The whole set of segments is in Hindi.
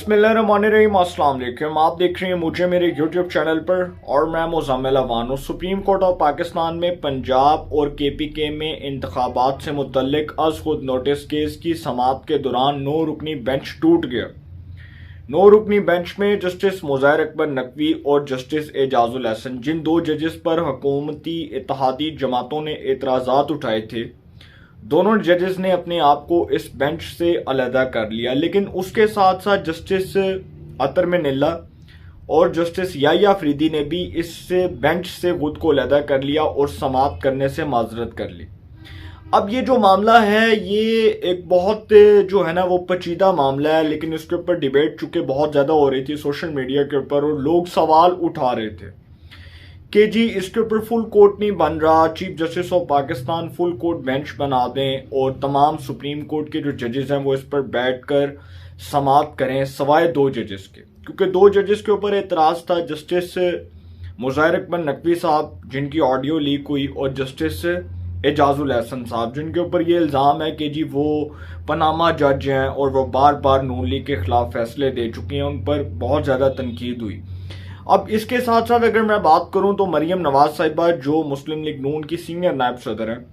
बिस्मिल्लाहिर्रहमानिर्रहीम। अस्सलाम वालेकुम। आप देख रहे हैं मुझे मेरे यूट्यूब चैनल पर और मैं Muzammil Awan. Supreme Court of Pakistan में पंजाब और KPK में इंतखाबात से मुतल्लिक अज खुद नोटिस केस की समाअत के दौरान 9 रुकनी बेंच टूट गया। 9 रुकनी बेंच में जस्टिस मुज़ाहिर अकबर नकवी और जस्टिस एजाजुल हसन, जिन 2 जजेस पर हुकूमती इत्तेहादी जमातों ने एतराज़ात उठाए थे, दोनों जजेस ने अपने आप को इस बेंच से अलहदा कर लिया। लेकिन उसके साथ साथ जस्टिस अतर मिन्नल्ला और जस्टिस याह्या अफरीदी ने भी इस बेंच से खुद को अलहदा कर लिया और समाअत करने से माजरत कर ली। अब ये जो मामला है ये एक बहुत जो है ना वो पेचीदा मामला है, लेकिन इसके ऊपर डिबेट चूंकि बहुत ज़्यादा हो रही थी सोशल मीडिया के ऊपर और लोग सवाल उठा रहे थे कि जी इसके ऊपर फुल कोर्ट नहीं बन रहा, chief justice of Pakistan full court bench बना दें और तमाम सुप्रीम कोर्ट के जो जजेस हैं वो इस पर बैठकर समाअत करें सवाए 2 जजेस के, क्योंकि 2 जजेस के ऊपर एतराज़ था। जस्टिस मुज़ाहिर अकबर नकवी साहब जिनकी ऑडियो लीक हुई और जस्टिस एजाजुल हसन साहब जिनके ऊपर ये इल्ज़ाम है कि जी वो पनामा जज हैं और वो बार बार नून लीग के खिलाफ फैसले दे चुकी हैं, उन पर बहुत ज़्यादा तनकीद हुई। अब इसके साथ साथ अगर मैं बात करूं तो मरियम नवाज साहिबा जो मुस्लिम लीग नून की सीनियर नायब सदर हैं,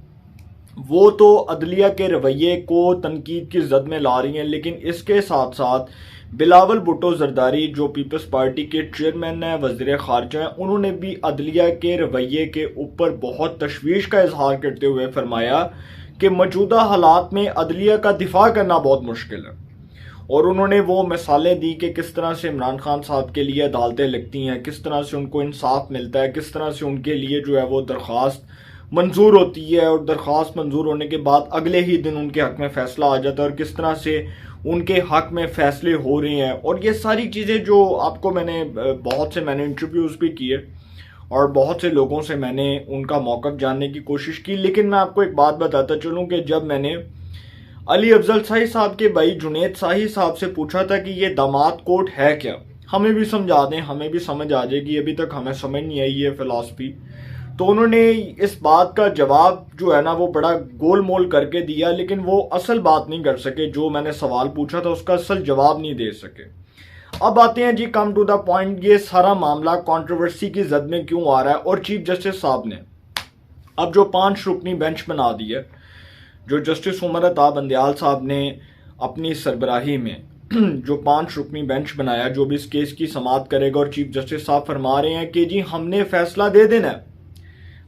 वो तो अदलिया के रवैये को तनकीद की जद में ला रही हैं, लेकिन इसके साथ साथ बिलावल भुट्टो जरदारी जो पीपल्स पार्टी के चेयरमैन हैं, वज़ीर ख़ारजा हैं, उन्होंने भी अदलिया के रवैये के ऊपर बहुत तशवीश का इजहार करते हुए फरमाया कि मौजूदा हालात में अदलिया का दिफा करना बहुत मुश्किल है। और उन्होंने वो मिसालें दी कि किस तरह से इमरान खान साहब के लिए अदालतें लगती हैं, किस तरह से उनको इंसाफ मिलता है, किस तरह से उनके लिए जो है वो दरख्वास्त मंजूर होती है और दरख्वास्त मंजूर होने के बाद अगले ही दिन उनके हक में फ़ैसला आ जाता है और किस तरह से उनके हक में फ़ैसले हो रहे हैं। और ये सारी चीज़ें जो आपको मैंने इंटरव्यूज़ भी किए और बहुत से लोगों से मैंने उनका मौक़िफ़ जानने की कोशिश की। लेकिन मैं आपको एक बात बताता चलूँ कि जब मैंने अली अफजल शाही साहब के भाई जुनेद शाही साहब से पूछा था कि ये दामाद कोर्ट है क्या, हमें भी समझा दें, हमें भी समझ आ जाएगी, अभी तक हमें समझ नहीं आई ये फिलॉसफी, तो उन्होंने इस बात का जवाब जो है ना वो बड़ा गोल मोल करके दिया, लेकिन वो असल बात नहीं कर सके। जो मैंने सवाल पूछा था उसका असल जवाब नहीं दे सके। अब आते हैं जी कम टू द पॉइंट, ये सारा मामला कंट्रोवर्सी की जद में क्यों आ रहा है। और चीफ जस्टिस साहब ने अब जो 5 रुकनी बेंच बना दी है, जो जस्टिस उमर अता बंदयाल साहब ने अपनी सरबराही में जो 5 रुकनी बेंच बनाया, जो भी इस केस की समाअत करेगा, और चीफ जस्टिस साहब फरमा रहे हैं कि जी हमने फैसला दे देना है,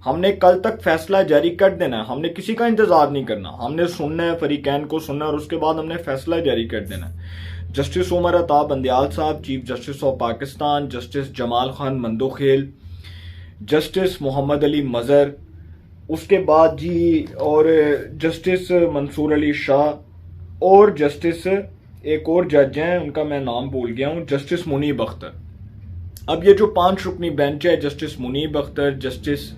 हमने कल तक फैसला जारी कर देना है, हमने किसी का इंतजार नहीं करना, हमने सुनना है, फरीकैन को सुनना है और उसके बाद हमने फैसला जारी कर देना है। जस्टिस उमर अता बंदयाल साहब, chief justice of Pakistan, justice Jamal Khan Mandokhel, justice Muhammad Ali Mazhar, उसके बाद जी और जस्टिस मंसूर अली शाह और जस्टिस एक और जज हैं उनका मैं नाम भूल गया हूँ, जस्टिस मुनीब अख्तर। अब ये जो 5 रुकनी बेंच है, justice Munib Akhtar, justice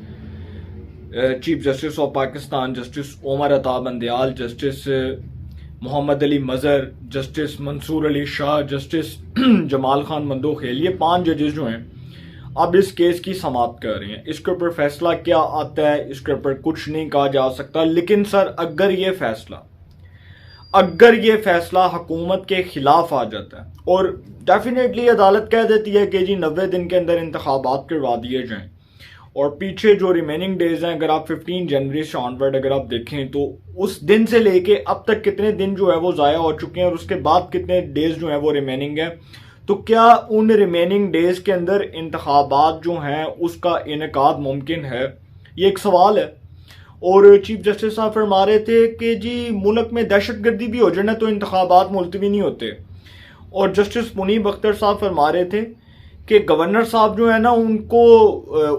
chief justice of Pakistan, justice Umar Ata Bandial, justice Muhammad Ali Mazhar, justice Mansoor Ali Shah, justice Jamal Khan Mandokhel, ये 5 जजेस जो हैं अब इस केस की समाअत कर रही हैं। इसके ऊपर फैसला क्या आता है इसके ऊपर कुछ नहीं कहा जा सकता, लेकिन सर अगर ये फैसला हुकूमत के खिलाफ आ जाता है और डेफिनेटली अदालत कह देती है कि जी 90 दिन के अंदर इंतखाबात करवा दिए जाएं, और पीछे जो रिमेनिंग डेज हैं, अगर आप 15 जनवरी से ऑनवर्ड अगर आप देखें तो उस दिन से लेके अब तक कितने दिन जो है वो ज़ाया हो चुके हैं और उसके बाद कितने डेज जो है वो रिमेनिंग है, तो क्या उन रिमेनिंग डेज के अंदर इंतखाबात जो हैं उसका इनेकाद मुमकिन है, ये एक सवाल है। और चीफ जस्टिस साहब फरमा रहे थे कि जी मुल्क में दहशतगर्दी भी हो जाए ना तो इंतखाबात मुलतवी नहीं होते। और जस्टिस मुनीब अख्तर साहब फरमा रहे थे कि गवर्नर साहब जो है ना उनको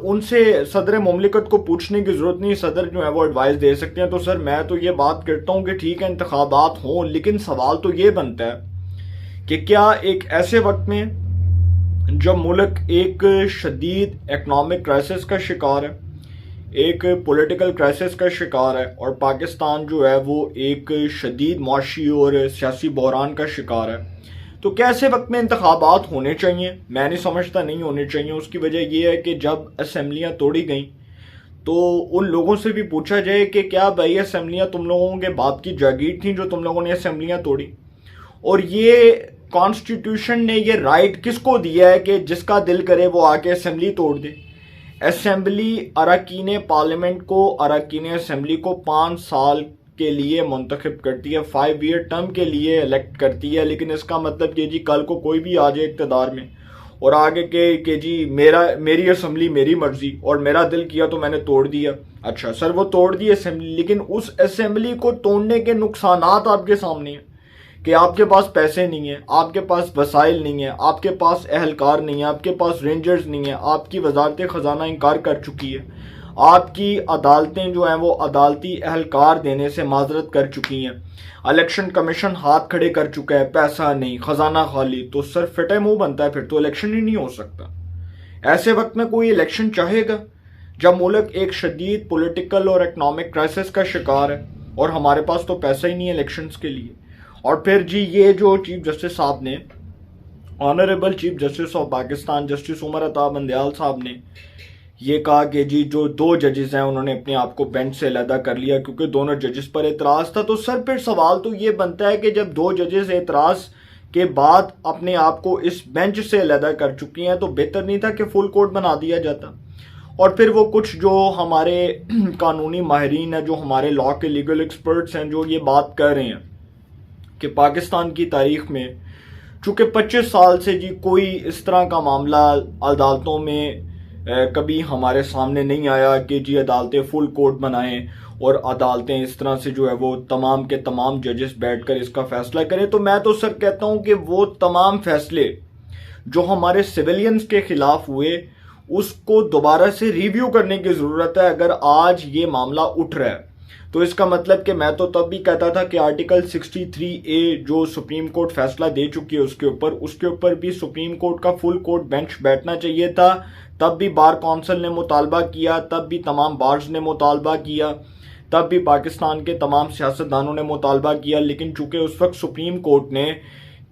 उनसे सदर मुमलिकत को पूछने की ज़रूरत नहीं, सदर जो है वो एडवाइस दे सकते हैं। तो सर मैं तो ये बात करता हूँ कि ठीक है इंतखाबात हों, लेकिन सवाल तो ये बनता है कि क्या एक ऐसे वक्त में जब मुल्क एक शदीद इकनॉमिक क्राइसिस का शिकार है, एक पॉलिटिकल क्राइसिस का शिकार है, और पाकिस्तान जो है वो एक शदीद मुआशी और सियासी बहरान का शिकार है, तो क्या ऐसे वक्त में इंतखाबात होने चाहिए? मैं नहीं समझता नहीं होने चाहिए। उसकी वजह यह है कि जब असम्बलियाँ तोड़ी गई तो उन लोगों से भी पूछा जाए कि क्या भाई असम्बलियाँ तुम लोगों के बाप की जागीर थी जो तुम लोगों ने असम्बलियाँ तोड़ी, और ये कॉन्स्टिट्यूशन ने ये राइट किसको दिया है कि जिसका दिल करे वो आके असेंबली तोड़ दे? असेंबली अरकान पार्लियामेंट को, अरकान असेंबली को 5 साल के लिए मुंतखब करती है, 5 ईयर टर्म के लिए इलेक्ट करती है। लेकिन इसका मतलब कि जी कल को कोई भी आ जाए इक़्तिदार में और आगे के जी मेरी असेंबली मेरी मर्जी और मेरा दिल किया तो मैंने तोड़ दिया। अच्छा सर, वो तोड़ दी असेंबली, लेकिन उस असेंबली को तोड़ने के नुकसानात आपके सामने हैं कि आपके पास पैसे नहीं है, आपके पास वसाइल नहीं है, आपके पास अहलकार नहीं है, आपके पास रेंजर्स नहीं है, आपकी वजारत खजाना इनकार कर चुकी है, आपकी अदालतें जो हैं वो अदालती अहलकार देने से माजरत कर चुकी हैं, इलेक्शन कमीशन हाथ खड़े कर चुका है, पैसा नहीं, खजाना खाली। तो सर फिटे मुंह बनता है, फिर तो इलेक्शन ही नहीं हो सकता। ऐसे वक्त में कोई इलेक्शन चाहेगा जब मुल्क एक शदीद पॉलिटिकल और इकनॉमिक क्राइसिस का शिकार है और हमारे पास तो पैसा ही नहीं है इलेक्शंस के लिए। और फिर जी ये जो चीफ जस्टिस साहब ने, honourable chief justice of Pakistan justice Umar Ata Bandial साहब ने ये कहा कि जी जो 2 जजेस हैं उन्होंने अपने आप को बेंच से अलहदा कर लिया क्योंकि दोनों जजेस पर एतराज़ था। तो सर फिर सवाल तो ये बनता है कि जब 2 जजेस एतराज़ के बाद अपने आप को इस बेंच से अलहदा कर चुकी हैं तो बेहतर नहीं था कि फुल कोर्ट बना दिया जाता? और फिर वो कुछ जो हमारे कानूनी माहिरीन हैं, जो हमारे लॉ के लीगल एक्सपर्ट्स हैं, जो ये बात कर रहे हैं कि पाकिस्तान की तारीख में चूँकि 25 साल से जी कोई इस तरह का मामला अदालतों में कभी हमारे सामने नहीं आया कि जी अदालतें फुल कोर्ट बनाएं और अदालतें इस तरह से जो है वो तमाम के तमाम जजेस बैठकर इसका फैसला करें। तो मैं तो सर कहता हूं कि वो तमाम फैसले जो हमारे सिविलियंस के खिलाफ हुए उसको दोबारा से रिव्यू करने की ज़रूरत है। अगर आज ये मामला उठ रहा है तो इसका मतलब कि मैं तो तब भी कहता था कि आर्टिकल 63A जो सुप्रीम कोर्ट फैसला दे चुकी है उसके ऊपर भी सुप्रीम कोर्ट का फुल कोर्ट बेंच बैठना चाहिए था। तब भी बार काउंसिल ने मुतालबा किया, तब भी तमाम बार्स ने मुतालबा किया, तब भी पाकिस्तान के तमाम सियासतदानों ने मुतालबा किया। लेकिन चूंकि उस वक्त सुप्रीम कोर्ट ने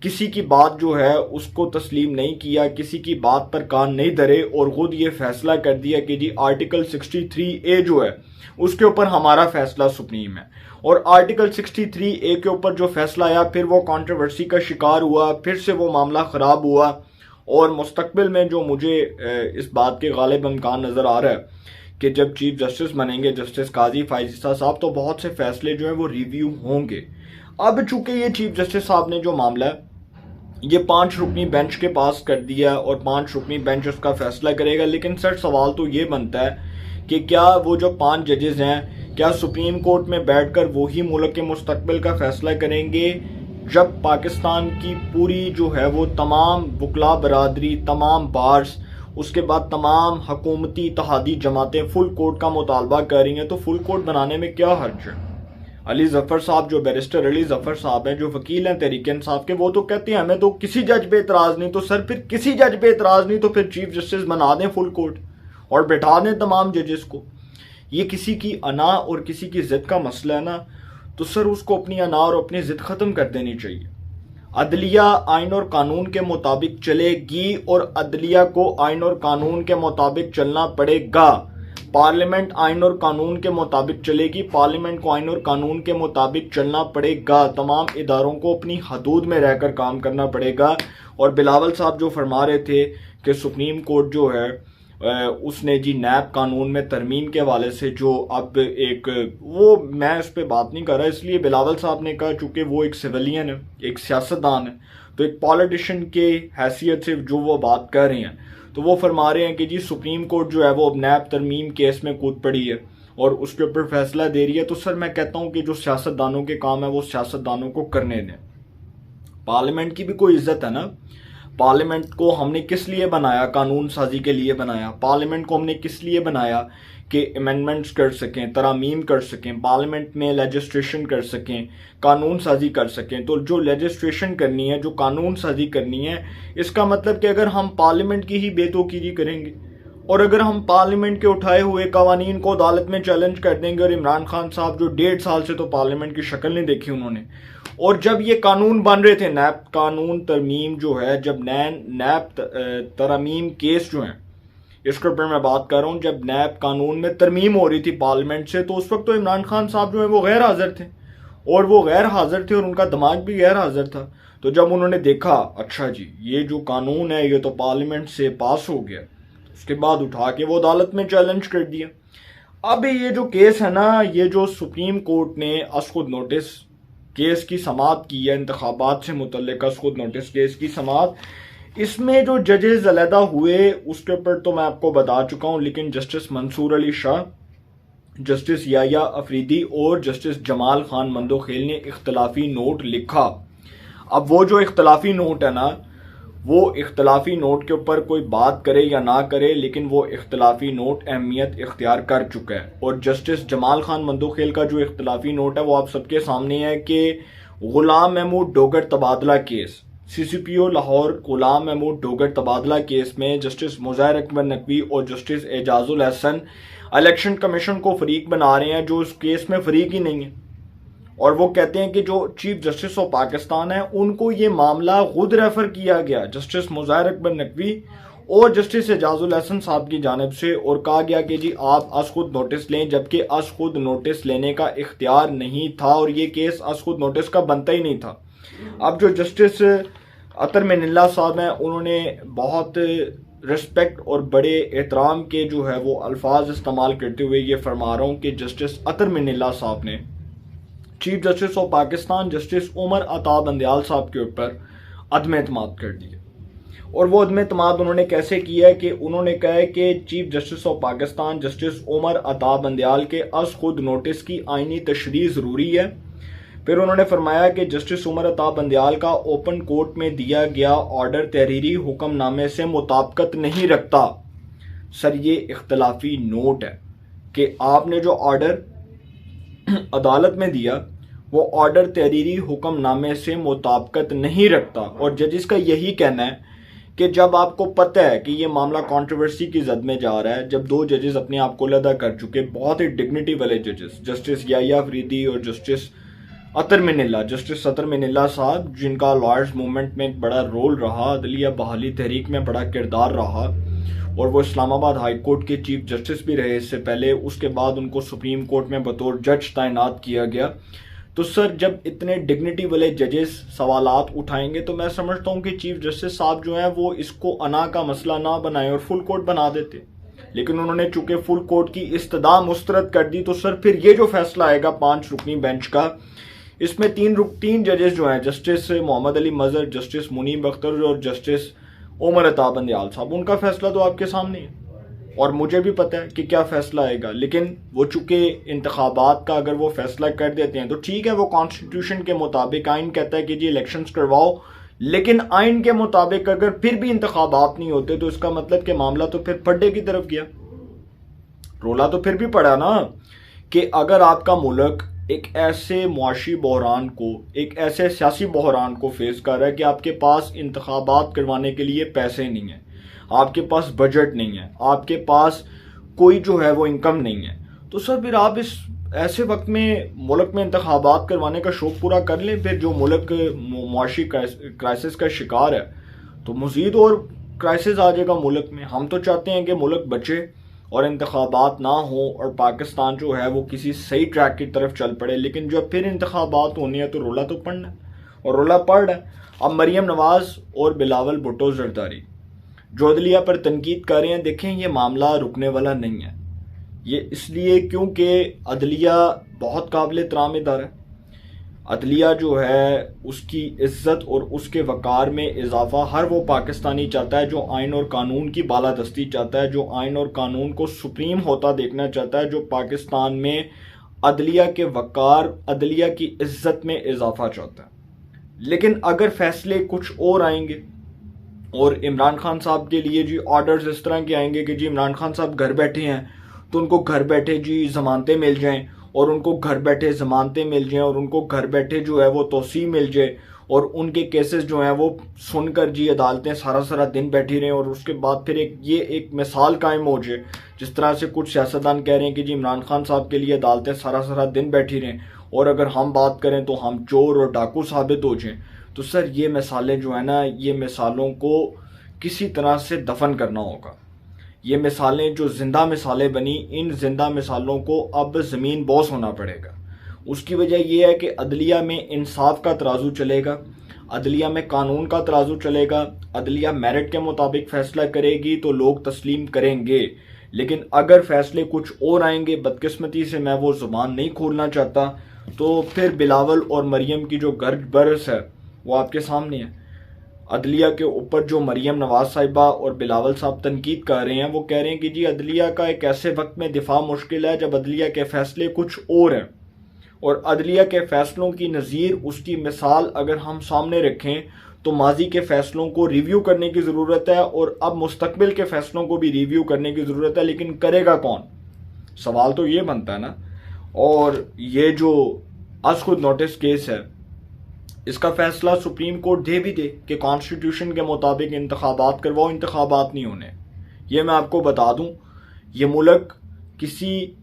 किसी की बात जो है उसको तस्लीम नहीं किया, किसी की बात पर कान नहीं धरे और खुद ये फैसला कर दिया कि जी आर्टिकल 63A जो है उसके ऊपर हमारा फैसला सुप्रीम है। और आर्टिकल 63A के ऊपर जो फैसला आया फिर वो कंट्रोवर्सी का शिकार हुआ, फिर से वो मामला ख़राब हुआ। और मुस्तकबिल में जो मुझे इस बात के गालिब इम्कान नज़र आ रहा है कि जब चीफ जस्टिस बनेंगे जस्टिस काजी फायज़ साहब तो बहुत से फैसले जो हैं वो रिव्यू होंगे। अब चूंकि ये चीफ जस्टिस साहब ने जो मामला है ये 5 रुकनी बेंच के पास कर दिया और 5 रुकनी बेंच उसका फैसला करेगा। लेकिन सर सवाल तो ये बनता है कि क्या वो जो 5 जजेस हैं क्या सुप्रीम कोर्ट में बैठकर वही मुल्क के मुस्तकबिल का फैसला करेंगे जब पाकिस्तान की पूरी जो है वो तमाम वकला बरादरी, तमाम बार्स, उसके बाद तमाम हकूमती इत्तेहादी जमातें फुल कोर्ट का मुतालबा कर रही हैं? तो फुल कोर्ट बनाने में क्या हर्ज है? अली जफर साहब जो बैरिस्टर अली जफर साहब हैं जो वकील हैं तहरीक इंसाफ के, वो तो कहते हैं हमें तो किसी जज पे एतराज़ नहीं। तो सर फिर किसी जज पे एतराज़ नहीं तो फिर चीफ जस्टिस बना दें फुल कोर्ट और बैठा दें तमाम जजेस को। ये किसी की अना और किसी की ज़िद का मसला है ना, तो सर उसको अपनी अना और अपनी ज़िद ख़त्म कर देनी चाहिए। अदलिया आइन और कानून के मुताबिक चलेगी और अदलिया को आइन और कानून के मुताबिक चलना पड़ेगा। पार्लियामेंट आइन और कानून के मुताबिक चलेगी, पार्लियामेंट को आइन और कानून के मुताबिक चलना पड़ेगा। तमाम इदारों को अपनी हदूद में रहकर काम करना पड़ेगा। और बिलावल साहब जो फरमा रहे थे कि सुप्रीम कोर्ट जो है उसने जी नैब कानून में तरमीम के हवाले से जो अब एक वो मैं इस पर बात नहीं कर रहा, इसलिए बिलावल साहब ने कहा चूँकि वो एक सिविलियन है, एक सियासतदान है, तो एक पॉलिटिशियन के हैसियत से जो वो बात कर रहे हैं तो वो फरमा रहे हैं कि जी सुप्रीम कोर्ट जो है वो अब नैब तरमीम केस में कूद पड़ी है और उसके ऊपर फैसला दे रही है। तो सर मैं कहता हूँ कि जो सियासतदानों के काम है वो सियासतदानों को करने दें। पार्लियामेंट की भी कोई इज्जत है ना। पार्लियामेंट को हमने किस लिए बनाया? कानून साजी के लिए बनाया। पार्लियामेंट को हमने किस लिए बनाया? कि अमेंडमेंट्स कर सकें, तरामीम कर सकें, पार्लियामेंट में लेजिस्ट्रेशन कर सकें, कानून साजी कर सकें। तो जो लेजिस्ट्रेशन करनी है, जो कानून साजी करनी है, इसका मतलब कि अगर हम पार्लियामेंट की ही बेतौकीरी करेंगे और अगर हम पार्लियामेंट के उठाए हुए कवानीन को अदालत में चैलेंज कर देंगे, और इमरान खान साहब जो 1.5 साल से तो पार्लियामेंट की शक्ल नहीं देखी उन्होंने, और जब ये कानून बन रहे थे नैब कानून तरमीम जो है, जब नैब तरमीम केस जो है इसके ऊपर मैं बात कर रहा हूँ, जब नैब कानून में तरमीम हो रही थी पार्लियामेंट से, तो उस वक्त तो इमरान खान साहब जो है वो गैर हाजिर थे और वो गैर हाजिर थे और उनका दिमाग भी गैर हाजिर था। तो जब उन्होंने देखा अच्छा जी ये जो कानून है ये तो पार्लियामेंट से पास हो गया, उसके बाद उठा के वो अदालत में चैलेंज कर दिया। अब ये जो केस है ना, ये जो सुप्रीम कोर्ट ने असखुद नोटिस केस की समाअत की है, इंतखाबात से मुतल्लिक असखुद नोटिस केस की समाअत, इसमें जो जजेस अलहदा हुए उसके ऊपर तो मैं आपको बता चुका हूँ, लेकिन जस्टिस मंसूर अली शाह, जस्टिस याया अफरीदी और जस्टिस जमाल खान मंदोखेल ने इख्तलाफी नोट लिखा। अब वो जो इख्तलाफी नोट है ना, वो इख्तलाफी नोट के ऊपर कोई बात करे या ना करे, लेकिन वो इख्तलाफी नोट अहमियत इख्तियार कर चुका है। और जस्टिस जमाल खान मंदोखेल का जो इख्तलाफी नोट है वो आप सबके सामने है कि गुलाम महमूद डोगर तबादला केस, CCPO लाहौर गुलाम महमूद डोगर तबादला केस में जस्टिस मुज़ाहिर अकबर नकवी और justice Ejazul Hasan election commission को फरीक बना रहे हैं, जो उस केस में फरीक ही नहीं है। और वो कहते हैं कि जो चीफ जस्टिस ऑफ पाकिस्तान है उनको ये मामला खुद रेफर किया गया जस्टिस मुज़ाहिर अकबर नकवी और जस्टिस एजाजुल हसन साहब की जानिब से, और कहा गया कि जी आप असखुद नोटिस लें, जबकि असखुद नोटिस लेने का इख्तियार नहीं था और ये केस असखुद नोटिस का बनता ही नहीं था। अब जो जस्टिस अतर मिनल्ला साहब हैं उन्होंने बहुत रिस्पेक्ट और बड़े एहतराम के जो है वो अल्फाज इस्तेमाल करते हुए ये फरमा रहा हूँ कि जस्टिस अतर मिनल्ला साहब ने chief justice of Pakistan justice Umar Ata Bandial साहब के ऊपर अदम एतमाद कर दिया। और वो अदम एतमाद उन्होंने कैसे किया है कि उन्होंने कहा है कि chief justice of Pakistan justice Umar Ata Bandial के अस खुद नोटिस की आईनी तशरीह ज़रूरी है। फिर उन्होंने फरमाया कि जस्टिस उमर अता बंदयाल का ओपन कोर्ट में दिया गया ऑर्डर तहरीरी हुक्मनामे से मुताबिकत नहीं रखता। सर ये इख्तलाफी नोट है कि आपने जो ऑर्डर अदालत में दिया वो ऑर्डर तहरीरी हुक्मनामे से मुताबिकत नहीं रखता। और जजिस का यही कहना है कि जब आपको पता है कि ये मामला कंट्रोवर्सी की जद में जा रहा है, जब दो जजेस अपने आप को अलहदा कर चुके, बहुत ही डिग्निटी वाले जजेस, जस्टिस याया अफरीदी और जस्टिस अतर मिनल्ला, जस्टिस अतर मिनल्ला साहब जिनका लॉयर्स मूवमेंट में एक बड़ा रोल रहा, अदलिया बहाली तहरीक में बड़ा किरदार रहा, और वो इस्लामाबाद हाई कोर्ट के चीफ जस्टिस भी रहे इससे पहले, उसके बाद उनको सुप्रीम कोर्ट में बतौर जज तैनात किया गया। तो सर जब इतने डिग्निटी वाले जजेस सवालात उठाएंगे तो मैं समझता हूँ कि चीफ जस्टिस साहब जो हैं वो इसको अना का मसला ना बनाए और फुल कोर्ट बना देते, लेकिन उन्होंने चूंकि फुल कोर्ट की इस्तदा मुस्तरद कर दी। तो सर फिर ये जो फैसला आएगा 5 रुकनी बेंच का, इसमें तीन जजेस जो हैं जस्टिस मोहम्मद अली मजहर, जस्टिस मुनीब अख्तर और जस्टिस उमर अता बंदयाल साहब, उनका फैसला तो आपके सामने है और मुझे भी पता है कि क्या फैसला आएगा। लेकिन वो चूंकि इंतखाबात का अगर वो फैसला कर देते हैं तो ठीक है, वो कॉन्स्टिट्यूशन के मुताबिक, आइन कहता है कि जी इलेक्शंस करवाओ, लेकिन आइन के मुताबिक अगर फिर भी इंतखाबात नहीं होते तो इसका मतलब कि मामला तो फिर पड्डे की तरफ गया। रोला तो फिर भी पड़ा ना कि अगर आपका मुल्क एक ऐसे मुआशी बहरान को, एक ऐसे सियासी बहरान को फेस कर रहा है कि आपके पास इंतखाबात करवाने के लिए पैसे नहीं है, आपके पास बजट नहीं है, आपके पास कोई जो है वो इनकम नहीं है, तो सर फिर आप इस ऐसे वक्त में मुल्क में इंतखाबात करवाने का शौक पूरा कर लें। फिर जो मुल्क मुआशी क्राइसिस का शिकार है तो मज़ीद और क्राइसिस आ जाएगा मुल्क में। हम तो चाहते हैं कि मुल्क बचे और इंतखाबात ना हो और पाकिस्तान जो है वो किसी सही ट्रैक की तरफ चल पड़े, लेकिन जब फिर इंतखाबात होनी है तो रोला तो पड़ना है और रोला पड़ रहा है। अब मरियम नवाज और बिलावल भुट्टो जरदारी जो अदलिया पर तनकीद कर रहे हैं, देखें ये मामला रुकने वाला नहीं है। ये इसलिए क्योंकि अदलिया बहुत काबिल एहतराम इदारा है। अदलिया जो है उसकी इज्जत और उसके वक़ार में इजाफा हर वो पाकिस्तानी चाहता है जो आइन और कानून की बालादस्ती चाहता है, जो आइन और कानून को सुप्रीम होता देखना चाहता है, जो पाकिस्तान में अदलिया के वक़ार, अदलिया की इज्जत में इजाफा चाहता है। लेकिन अगर फैसले कुछ और आएंगे और इमरान खान साहब के लिए जी ऑर्डर्स इस तरह के आएंगे कि जी इमरान खान साहब घर बैठे हैं तो उनको घर बैठे जी ज़मानतें मिल जाएं, और उनको घर बैठे ज़मानतें मिल जाएं, और उनको घर बैठे जो है वो तोसी मिल जाए, और उनके केसेस जो हैं वो सुनकर जी अदालतें सारा दिन बैठी रहें, और उसके बाद फिर एक मिसाल कायम हो जाए जिस तरह से कुछ सियासतदान कह रहे हैं कि जी इमरान खान साहब के लिए अदालतें सारा दिन बैठी रहें, और अगर हम बात करें तो हम चोर और डाकू साबित हो जाएं। तो सर ये मिसालें जो है ना, ये मिसालों को किसी तरह से दफन करना होगा। ये मिसालें जो जिंदा मिसालें बनी, इन जिंदा मिसालों को अब ज़मीन बोस होना पड़ेगा उसकी वजह यह है कि अदलिया में इंसाफ का तराजू चलेगा, अदलिया में कानून का तराजू चलेगा, अदलिया मेरिट के मुताबिक फैसला करेगी तो लोग तस्लीम करेंगे। लेकिन अगर फैसले कुछ और आएंगे, बदकिस्मती से मैं वो ज़ुबान नहीं खोलना चाहता, तो फिर बिलावल और मरियम की जो गर्ज बरस है वो आपके सामने है। अदलिया के ऊपर जो मरियम नवाज साहिबा और बिलावल साहब तनकीद कर रहे हैं, वो कह रहे हैं कि जी अदलिया का एक ऐसे वक्त में दिफा मुश्किल है जब अदलिया के फैसले कुछ और हैं, और अदलिया के फैसलों की नज़ीर उसकी मिसाल अगर हम सामने रखें तो माजी के फैसलों को रिव्यू करने की ज़रूरत है और अब मुस्तकबिल के फैसलों को भी रिव्यू करने की ज़रूरत है। लेकिन करेगा कौन, सवाल तो ये बनता है ना। और ये जो आज खुद नोटिस केस है, इसका फैसला सुप्रीम कोर्ट दे भी दे कि कॉन्स्टिट्यूशन के मुताबिक इंतखाबात करवाओ, इंतखाबात नहीं होने। ये मैं आपको बता दूं, ये मुल्क किसी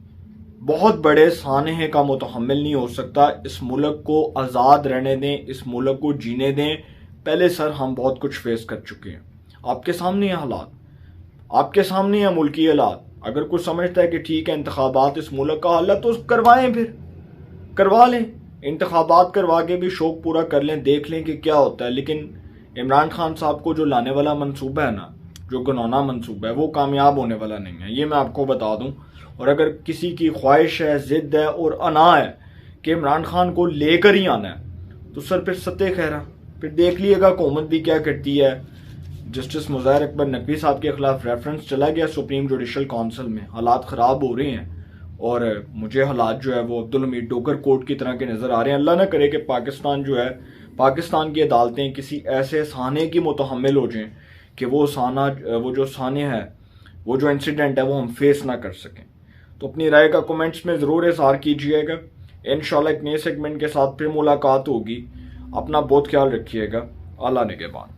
बहुत बड़े सानहे का मुतहम्मिल नहीं हो सकता। इस मुल्क को आज़ाद रहने दें, इस मुल्क को जीने दें। पहले सर हम बहुत कुछ फेस कर चुके हैं, आपके सामने हालात, आपके सामने है मुल्की हालात। अगर कुछ समझता है कि ठीक है इंतखाबात इस मुल्क का हल है तो करवाएं, फिर करवा लें, इंतखाबात करवा के भी शौक पूरा कर लें, देख लें कि क्या होता है। लेकिन इमरान खान साहब को जो लाने वाला मंसूबा है ना, जो घिनौना मंसूबा है, वो कामयाब होने वाला नहीं है, ये मैं आपको बता दूं। और अगर किसी की ख्वाहिश है, जिद है और अना है कि इमरान खान को लेकर ही आना है, तो सर फिर सत्ते खैरा, फिर देख लिएगा हुकूमत भी क्या करती है। जस्टिस मुज़ाहिर अकबर नकवी साहब के खिलाफ रेफरेंस चला गया सुप्रीम जुडिशल काउंसिल में, हालात ख़राब हो रहे हैं और मुझे हालात जो है वो अब्दुल हमीद डोगर कोर्ट की तरह के नज़र आ रहे हैं। अल्लाह ना करे कि पाकिस्तान जो है, पाकिस्तान की अदालतें किसी ऐसे साने की मुतहम्मिल हो जाएं कि वो साना, वो जो साने है, वो जो इंसिडेंट है वो हम फेस ना कर सकें। तो अपनी राय का कमेंट्स में ज़रूर इज़हार कीजिएगा। इंशाल्लाह एक नए सेगमेंट के साथ फिर मुलाकात होगी। अपना बहुत ख्याल रखिएगा। अल्लाह निगहबान।